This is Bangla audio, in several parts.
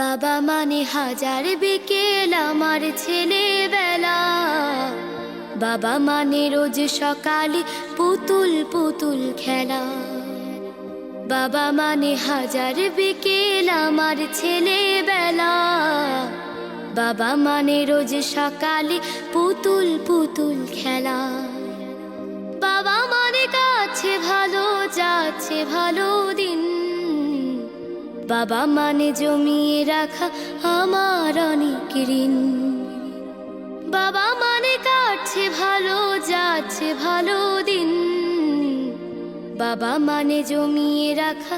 বাবা মানে হাজার বিকেল আমার ছেলেবেলা, বাবা মানে রোজ সকালে পুতুল পুতুল খেলা। বাবা মানে হাজার বিকেল আমার ছেলেবেলা, বাবা মানে রোজ সকালে পুতুল পুতুল খেলা। বাবা মানে কাছে ভালো যাচ্ছে ভালো দিন, বাবা মানে জমিয়ে রাখা আমার অনেক ঋণ। বাবা মানে কাটছে ভালো যাচ্ছে ভালো দিন, বাবা মানে জমিয়ে রাখা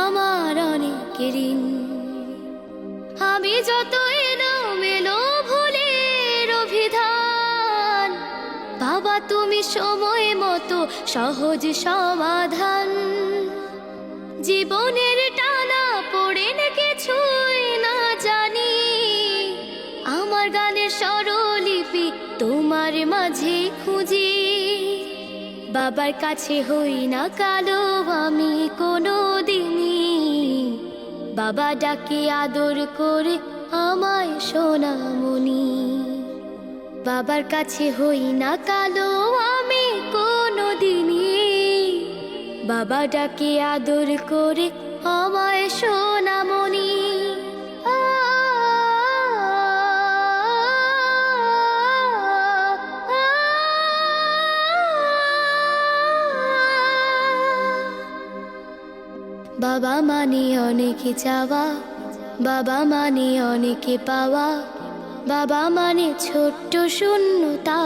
আমার অনেক ঋণ। আমি যত এলোমেলো ভুলের অভিধান, বাবা তুমি সময় মতো সহজ সমাধান। জীবনের টানা পড়ে না কিছুই না জানি, আমার গানের স্বরলিপি তোমার মাঝে খুঁজি। বাবার কাছে হই না কালো আমি কোনো দিনই, বাবা ডাকে আদর করে আমায় সোনামণি। বাবার কাছে হই না কালো আমি কোনো দিনই, বাবা ডাকে আদর করে আমায় সোনামণি। বাবা মানে অনেকে চাওয়া, বাবা মানে অনেকে পাওয়া, বাবা মানে ছোট্ট শূন্যতা,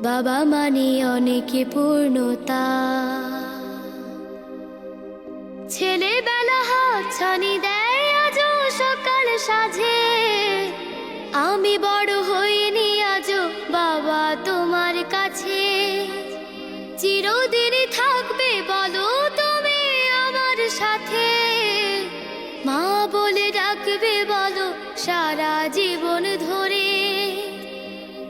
বাবা মানে অনেকে পূর্ণতা। ছেলেবেলা হাতছানি দেয় আজও সকাল সাজে, আমি বড় হইনি আজও বাবা তোমার কাছে। চিরদিনই থাকবে বলো তুমি আমার সাথে, মা বলে ডাকবে বলো সারা জীবন ধরে।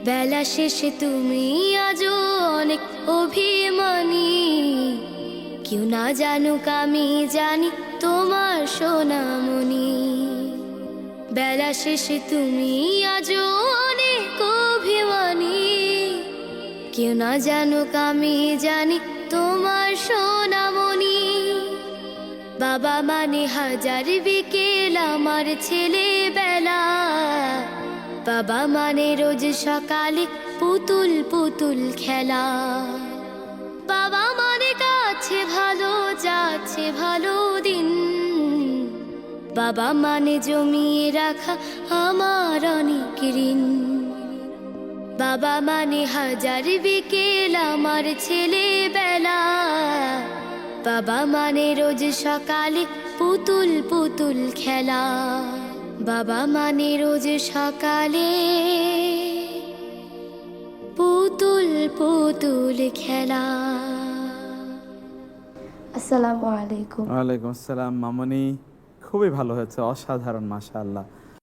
বেলা শেষে তুমি আজও অনেক অভিমানী, কেউ না জানুক আমি জানি তোমার সোনামণি। বেলা শেষে তুমি আজও অনেক অভিমানী, কেউ না জানুক আমি জানি তোমার সোনামণি। বাবা মানে হাজার বিকেল আমার ছেলেবেলা, বাবা মানে রোজ সকালে পুতুল পুতুল খেলা। বাবা মানে কাছে ভালো যাচ্ছে ভালো দিন, বাবা মানে জমিয়ে রাখা আমার অনেক ঋণ। বাবা মানে হাজার বিকেল আমার ছেলেবেলা, বাবা মানে রোজ সকালে পুতুল পুতুল খেলা। বাবা মানে রোজ সকালে পুতুল পুতুল খেলা। আসসালামু আলাইকুম। ওয়ালাইকুম আসসালাম মামনি, খুবই ভালো হয়েছে, অসাধারণ, মাশাআল্লাহ।